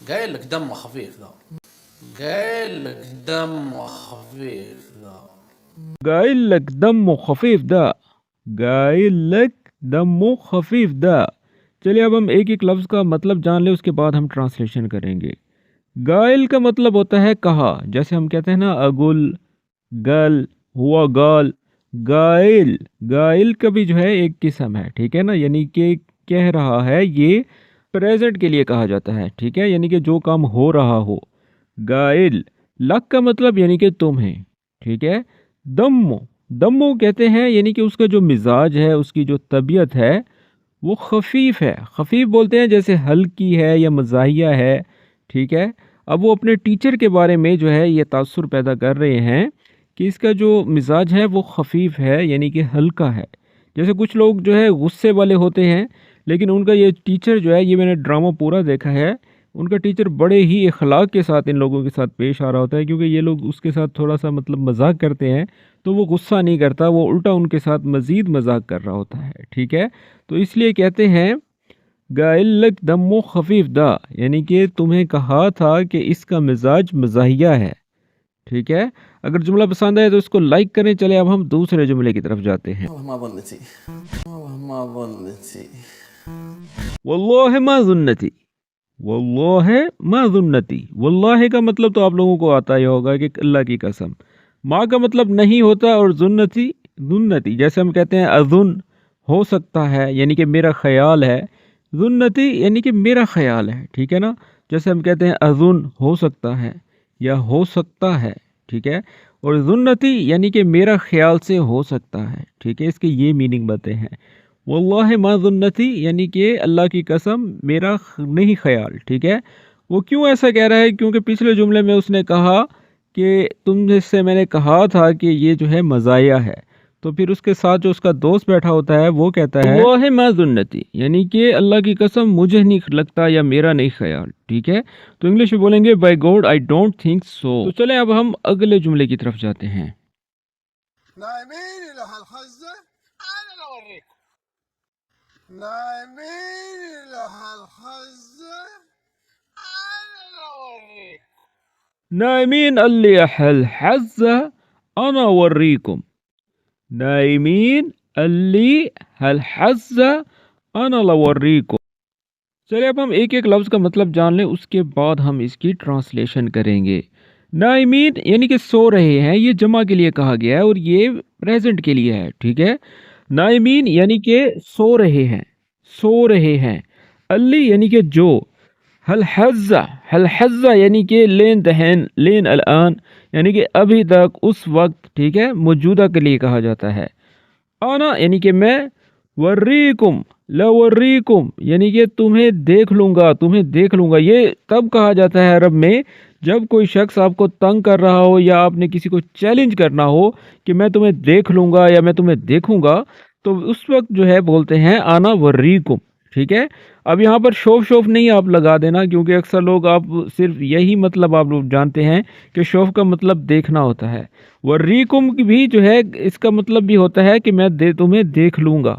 جاي لك دم خفيف ذا جاي لك دم خفيف ذا قايل لك دمه خفيف ده قايل لك دمه خفيف ده چلیے اب ہم ایک ایک لفظ کا مطلب جان لیں، اس کے بعد ہم ٹرانسلیشن کریں گے۔ گائل کا مطلب ہوتا ہے کہا، جیسے ہم کہتے ہیں نا اگل، گل، ہوا گال۔ گائل، گائل کا بھی جو ہے ایک قسم ہے، ٹھیک ہے نا، یعنی کہ کہہ رہا ہے، یہ پریزنٹ کے لیے کہا جاتا ہے، ٹھیک ہے، یعنی کہ جو کام ہو رہا ہو۔ گائل لک کا مطلب یعنی کہ تمہیں، ٹھیک ہے۔ دمو، دمو کہتے ہیں یعنی کہ اس کا جو مزاج ہے، اس کی جو طبیعت ہے وہ خفیف ہے۔ خفیف بولتے ہیں جیسے ہلکی ہے یا مزاحیہ ہے، ٹھیک ہے۔ اب وہ اپنے ٹیچر کے بارے میں جو ہے یہ تاثر پیدا کر رہے ہیں کہ اس کا جو مزاج ہے وہ خفیف ہے، یعنی کہ ہلکا ہے۔ جیسے کچھ لوگ جو ہے غصے والے ہوتے ہیں، لیکن ان کا یہ ٹیچر جو ہے، یہ میں نے ڈرامہ پورا دیکھا ہے، ان کا ٹیچر بڑے ہی اخلاق کے ساتھ ان لوگوں کے ساتھ پیش آ رہا ہوتا ہے، کیونکہ یہ لوگ اس کے ساتھ تھوڑا سا مطلب مذاق کرتے ہیں، تو وہ غصہ نہیں کرتا، وہ الٹا ان کے ساتھ مزید مذاق کر رہا ہوتا ہے، ٹھیک ہے۔ تو اس لیے کہتے ہیں گائل لک دمو خفیف دا، یعنی کہ تمہیں کہا تھا کہ اس کا مزاج مزاحیہ ہے، ٹھیک ہے۔ اگر جملہ پسند آئے تو اس کو لائک کریں۔ چلے اب ہم دوسرے جملے کی طرف جاتے ہیں۔ والله ما ظنتي والله ما ظنتي واللہ ما ظنتی، واللہ ما ظنتی، واللہ کا مطلب تو آپ لوگوں کو آتا ہی ہوگا کہ اللہ کی قسم۔ ما کا مطلب نہیں ہوتا، اور ظنتی، ظنتی جیسے ہم کہتے ہیں اظن ہو سکتا ہے، یعنی کہ میرا خیال ہے۔ ظنتی یعنی کہ میرا خیال ہے، ٹھیک ہے نا۔ جیسے ہم کہتے ہیں اظن ہو سکتا ہے یا ہو سکتا ہے، ٹھیک ہے۔ اور ظنتی یعنی کہ میرا خیال سے ہو سکتا ہے، ٹھیک ہے، اس کے یہ میننگ باتیں ہیں۔ واللہ ما ظنتی یعنی کہ اللہ کی قسم میرا نہیں خیال، ٹھیک ہے۔ وہ کیوں ایسا کہہ رہا ہے؟ کیونکہ پچھلے جملے میں اس نے کہا کہ تم سے میں نے کہا تھا کہ یہ جو ہے مزاحیہ ہے، تو پھر اس کے ساتھ جو اس کا دوست بیٹھا ہوتا ہے وہ کہتا ہے واللہ ما ظنتی، یعنی کہ اللہ کی قسم مجھے نہیں لگتا یا میرا نہیں خیال، ٹھیک ہے۔ تو انگلش میں بولیں گے by God I don't think so. تو چلیں اب ہم اگلے جملے کی طرف جاتے ہیں۔ نايمين إلى هالخزة أنا أوريكم نايمين إلى هالخزة أنا أوريكم نائمین الليح الحزة أنا أوريكم، نائمین الليح الحزة أنا أوريكم۔ چلے اب ہم ایک ایک لفظ کا مطلب جان لیں، اس کے بعد ہم اس کی ٹرانسلیشن کریں گے۔ نائمین یعنی کہ سو رہے ہیں، یہ جمع کے لیے کہا گیا ہے اور یہ پریزنٹ کے لیے ہے، ٹھیک ہے۔ نائمین یعنی کہ سو رہے ہیں، سو رہے ہیں۔ اللی یعنی کہ جو۔ حلحزہ، حلحزہ یعنی کہ لین دہن، لین الان یعنی کہ ابھی تک، اس وقت، ٹھیک ہے، موجودہ کے لیے کہا جاتا ہے۔ آنا یعنی کہ میں، وریکم، لوریکم یعنی کہ تمہیں دیکھ لوں گا، تمہیں دیکھ لوں گا۔ یہ تب کہا جاتا ہے عرب میں جب کوئی شخص آپ کو تنگ کر رہا ہو یا آپ نے کسی کو چیلنج کرنا ہو کہ میں تمہیں دیکھ لوں گا یا میں تمہیں دیکھوں گا، تو اس وقت جو ہے بولتے ہیں آنا وریکم، ٹھیک ہے۔ اب یہاں پر شوف شوف نہیں آپ لگا دینا، کیونکہ اکثر لوگ آپ صرف یہی مطلب آپ لوگ جانتے ہیں کہ شوف کا مطلب دیکھنا ہوتا ہے۔ وریکم بھی جو ہے اس کا مطلب بھی ہوتا ہے کہ میں تمہیں دیکھ لوں گا،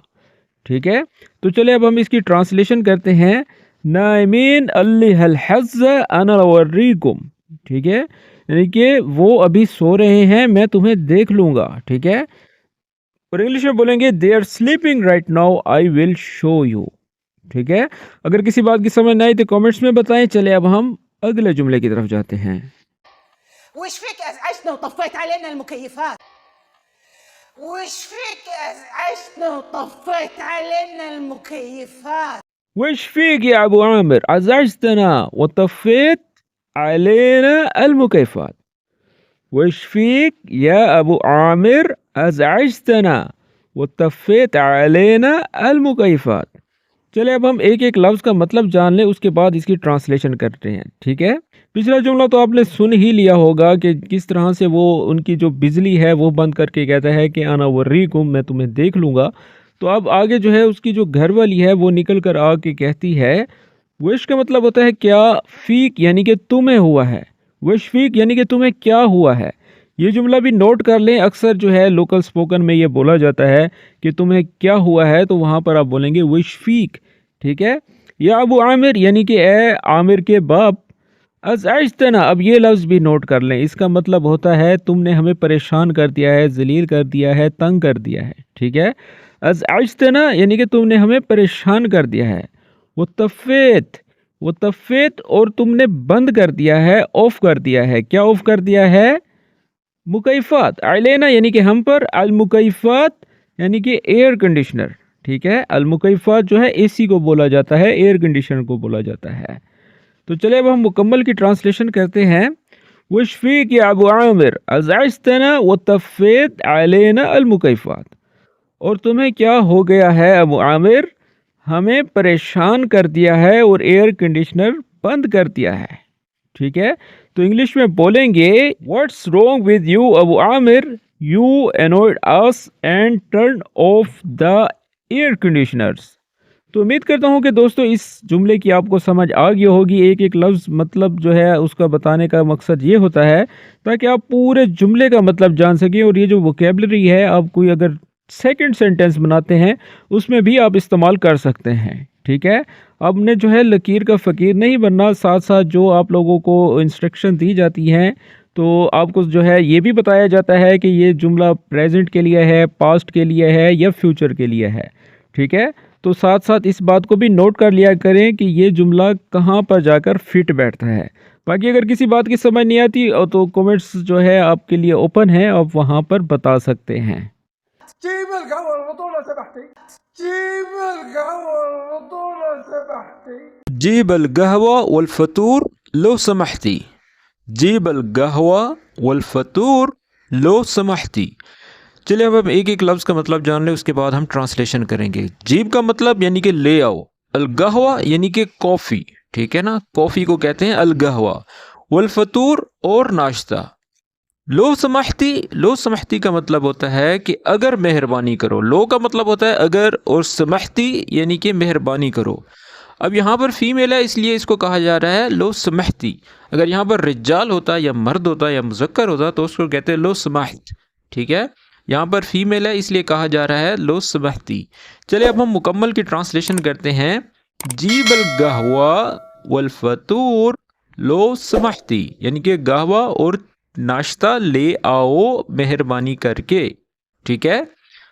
ٹھیک ہے۔ تو چلے اب ہم اس کی ٹرانسلیشن کرتے ہیں۔ نائمین اللیح الحزة انا اوريكم، ٹھیک ہے، یعنی کہ وہ ابھی سو رہے ہیں، میں تمہیں دیکھ لوں گا، ٹھیک ہے۔ اور انگلش میں بولیں گے they are sleeping right now I will show you، ٹھیک ہے۔ اگر کسی بات کی سمجھ نہ آئی تو کامنٹس میں بتائیں۔ چلے اب ہم اگلے جملے کی طرف جاتے ہیں۔ وش فيك ازعجتنا وطفيت علينا المكيفات؟ وش فيك ازعجتنا وطفيت علينا المكيفات؟ وش فيك يا أبو عامر أزعجتنا وطفيت علينا المكيفات. وش فيك يا أبو عامر أزعجتنا وطفيت علينا المكيفات. چلے اب ہم ایک ایک لفظ کا مطلب جان لیں، اس کے بعد اس کی ٹرانسلیشن کرتے ہیں، ٹھیک ہے؟ پچھلا جملہ تو آپ نے سن ہی لیا ہوگا کہ کس طرح سے وہ ان کی جو بجلی ہے وہ بند کر کے کہتا ہے کہ انا وریکم، میں تمہیں دیکھ لوں گا۔ تو اب آگے جو ہے اس کی جو گھر والی ہے وہ نکل کر آ کے کہتی ہے، وش کا مطلب ہوتا ہے کیا، فیک یعنی کہ تمہیں ہوا ہے، وش فیک یعنی کہ تمہیں کیا ہوا ہے۔ یہ جملہ بھی نوٹ کر لیں، اکثر جو ہے لوکل سپوکن میں یہ بولا جاتا ہے کہ تمہیں کیا ہوا ہے، تو وہاں پر آپ بولیں گے وش فیک، ٹھیک ہے؟ یا ابو عامر یعنی کہ اے عامر کے باپ، ازعجتنا، اب یہ لفظ بھی نوٹ کر لیں، اس کا مطلب ہوتا ہے تم نے ہمیں پریشان کر دیا ہے، ذلیل کر دیا ہے، تنگ کر دیا ہے، ٹھیک ہے؟ ازعجتنا یعنی کہ تم نے ہمیں پریشان کر دیا ہے۔ وطفیت اور تم نے بند کر دیا ہے، آف کر دیا ہے، کیا آف کر دیا ہے؟ مکیفات، علینا یعنی کہ ہم پر، المکیفات یعنی کہ ایئر کنڈیشنر، ٹھیک ہے؟ المکیفات جو ہے اے سی کو بولا جاتا ہے، ایئر کنڈیشنر کو بولا جاتا ہے۔ تو چلے اب ہم مکمل کی ٹرانسلیشن کرتے ہیں۔ وش فیک یا ابو عامر ازعجتنا وطفیت علینا المکیفات، اور تمہیں کیا ہو گیا ہے ابو عامر، ہمیں پریشان کر دیا ہے اور ایئر کنڈیشنر بند کر دیا ہے، ٹھیک ہے؟ تو انگلش میں بولیں گے what's wrong with you Abu Amir, you annoyed us and turn off the air conditioners. تو امید کرتا ہوں کہ دوستو اس جملے کی آپ کو سمجھ آ گئی ہوگی۔ ایک ایک لفظ مطلب جو ہے اس کا بتانے کا مقصد یہ ہوتا ہے تاکہ آپ پورے جملے کا مطلب جان سکیں، اور یہ جو ووکیبلری ہے آپ کوئی اگر سیکنڈ سینٹنس بناتے ہیں اس میں بھی آپ استعمال کر سکتے ہیں، ٹھیک ہے؟ اب نے جو ہے لکیر کا فقیر نہیں بننا، ساتھ ساتھ جو آپ لوگوں کو انسٹرکشن دی جاتی ہیں تو آپ کو جو ہے یہ بھی بتایا جاتا ہے کہ یہ جملہ پریزنٹ کے لیے ہے، پاسٹ کے لیے ہے یا فیوچر کے لیے ہے، ٹھیک ہے؟ تو ساتھ ساتھ اس بات کو بھی نوٹ کر لیا کریں کہ یہ جملہ کہاں پر جا کر فٹ بیٹھتا ہے۔ باقی اگر کسی بات کی سمجھ نہیں آتی تو کومنٹس جو ہے آپ کے لیے اوپن ہیں، آپ وہاں پر بتا سکتے ہیں۔ جيب القهوة والفطور لو سمحتي. جيب القهوة والفطور لو سمحتي. جیب القهوة والفطور لو سمحتی، جیب القهوة والفطور لو سمحتی۔ چلے اب ہم ایک ایک لفظ کا مطلب جان لیں، اس کے بعد ہم ٹرانسلیشن کریں گے۔ جیب کا مطلب یعنی کہ لے آؤ، القہوہ یعنی کہ کافی، ٹھیک ہے نا؟ کافی کو کہتے ہیں القہوہ، والفطور اور ناشتہ۔ لو سمحتی، لو سمحتی کا مطلب ہوتا ہے کہ اگر مہربانی کرو، لو کا مطلب ہوتا ہے اگر، اور سمحتی یعنی کہ مہربانی کرو۔ اب یہاں پر فیمیل ہے اس لیے اس کو کہا جا رہا ہے لو سمحتی۔ اگر یہاں پر رجال ہوتا یا مرد ہوتا یا مذکر ہوتا تو اس کو کہتے ہیں لو سمحت، ٹھیک ہے؟ یہاں پر فیمیل ہے اس لیے کہا جا رہا ہے لو سمحتی۔ چلے اب ہم مکمل کی ٹرانسلیشن کرتے ہیں۔ جیب القہوہ والفطور لو سمحتی، یعنی کہ قہوہ اور ناشتہ لے آؤ مہربانی کر کے، ٹھیک ہے؟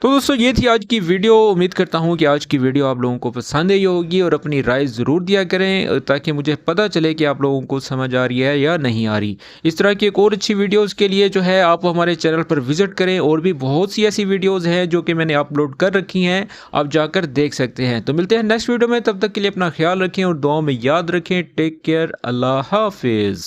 تو دوستو یہ تھی آج کی ویڈیو۔ امید کرتا ہوں کہ آج کی ویڈیو آپ لوگوں کو پسند آئی ہوگی، اور اپنی رائے ضرور دیا کریں تاکہ مجھے پتہ چلے کہ آپ لوگوں کو سمجھ آ رہی ہے یا نہیں آ رہی۔ اس طرح کی ایک اور اچھی ویڈیوز کے لیے جو ہے آپ ہمارے چینل پر وزٹ کریں، اور بھی بہت سی ایسی ویڈیوز ہیں جو کہ میں نے اپلوڈ کر رکھی ہیں، آپ جا کر دیکھ سکتے ہیں۔ تو ملتے ہیں نیکسٹ ویڈیو میں، تب تک کے لیے اپنا خیال رکھیں اور دعاؤں میں یاد رکھیں۔ ٹیک کیئر، اللہ حافظ۔